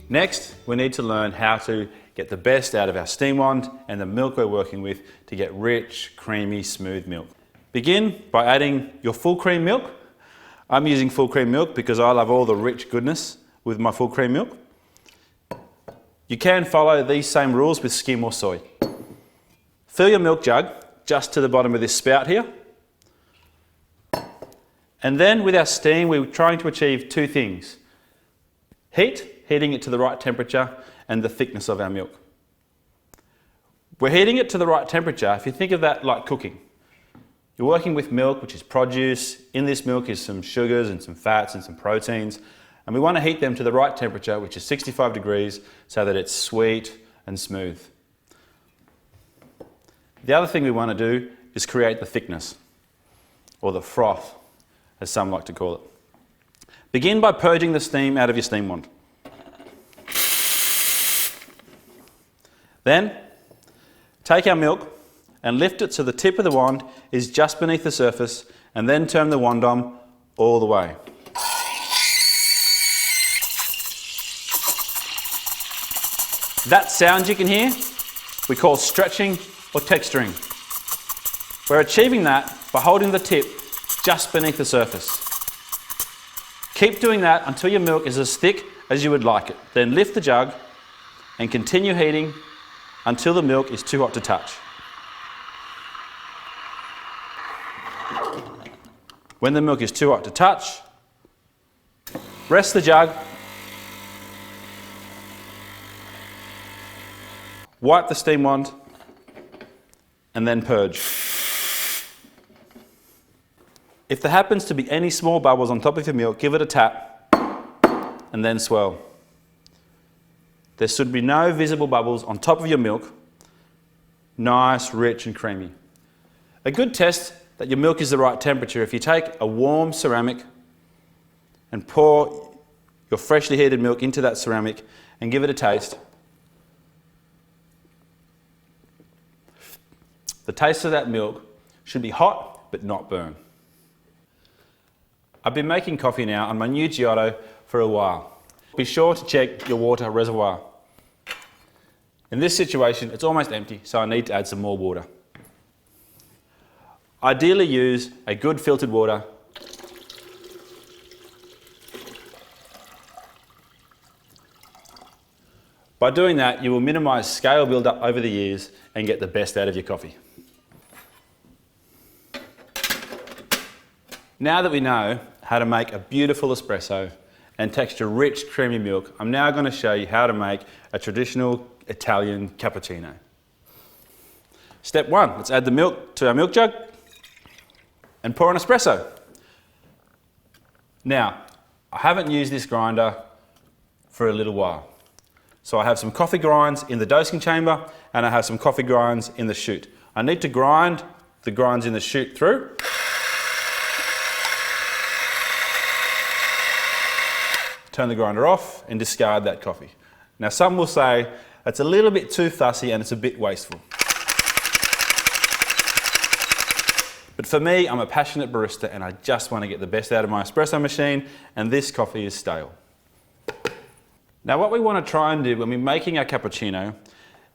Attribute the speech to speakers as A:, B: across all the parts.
A: Next, we need to learn how to get the best out of our steam wand and the milk we're working with to get rich, creamy, smooth milk. Begin by adding your full cream milk. I'm using full cream milk because I love all the rich goodness with my full cream milk. You can follow these same rules with skim or soy. Fill your milk jug just to the bottom of this spout here. And then with our steam, we're trying to achieve two things. Heating it to the right temperature, and the thickness of our milk. We're heating it to the right temperature. If you think of that like cooking, you're working with milk, which is produce. In this milk is some sugars and some fats and some proteins. And we want to heat them to the right temperature, which is 65 degrees, so that it's sweet and smooth. The other thing we want to do is create the thickness, or the froth, as some like to call it. Begin by purging the steam out of your steam wand. Then, take our milk and lift it so the tip of the wand is just beneath the surface, and then turn the wand on all the way. That sound you can hear, we call stretching or texturing. We're achieving that by holding the tip just beneath the surface. Keep doing that until your milk is as thick as you would like it. Then lift the jug and continue heating until the milk is too hot to touch. When the milk is too hot to touch, rest the jug, wipe the steam wand, and then purge. If there happens to be any small bubbles on top of your milk, give it a tap and then swirl. There should be no visible bubbles on top of your milk. Nice, rich and creamy. A good test that your milk is the right temperature, if you take a warm ceramic and pour your freshly heated milk into that ceramic and give it a taste. The taste of that milk should be hot but not burn. I've been making coffee now on my new Giotto for a while. Be sure to check your water reservoir. In this situation, it's almost empty, so I need to add some more water. Ideally use a good filtered water. By doing that, you will minimise scale build-up over the years and get the best out of your coffee. Now that we know how to make a beautiful espresso and texture rich, creamy milk, I'm now going to show you how to make a traditional Italian cappuccino. Step one, let's add the milk to our milk jug and pour an espresso. Now, I haven't used this grinder for a little while. So I have some coffee grinds in the dosing chamber and I have some coffee grinds in the chute. I need to grind the grinds in the chute through. Turn the grinder off and discard that coffee. Now some will say it's a little bit too fussy and it's a bit wasteful. But for me, I'm a passionate barista and I just want to get the best out of my espresso machine, and this coffee is stale. Now what we want to try and do when we're making our cappuccino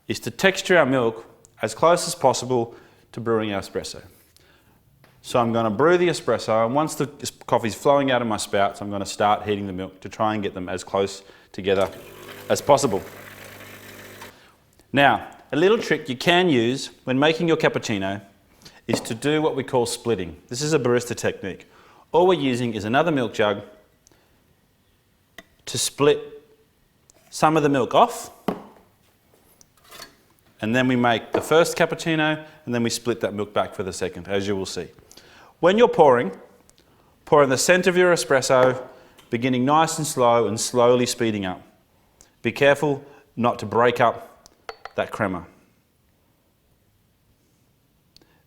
A: is to texture our milk as close as possible to brewing our espresso. So I'm going to brew the espresso, and once the coffee's flowing out of my spouts, I'm going to start heating the milk to try and get them as close together as possible. Now, a little trick you can use when making your cappuccino is to do what we call splitting. This is a barista technique. All we're using is another milk jug to split some of the milk off, and then we make the first cappuccino and then we split that milk back for the second, as you will see. When you're pouring, pour in the centre of your espresso, beginning nice and slow and slowly speeding up. Be careful not to break up that crema.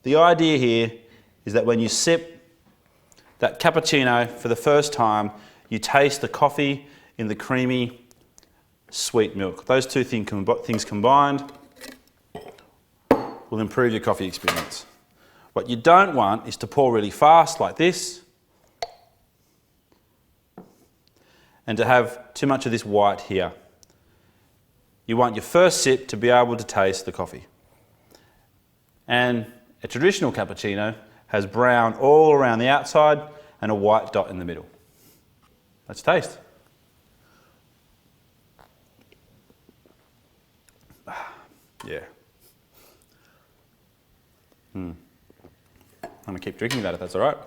A: The idea here is that when you sip that cappuccino for the first time, you taste the coffee in the creamy, sweet milk. Those two things combined will improve your coffee experience. What you don't want is to pour really fast like this and to have too much of this white here. you want your first sip to be able to taste the coffee. And a traditional cappuccino has brown all around the outside and a white dot in the middle. Let's taste. Yeah. I'm going to keep drinking that if that's all right.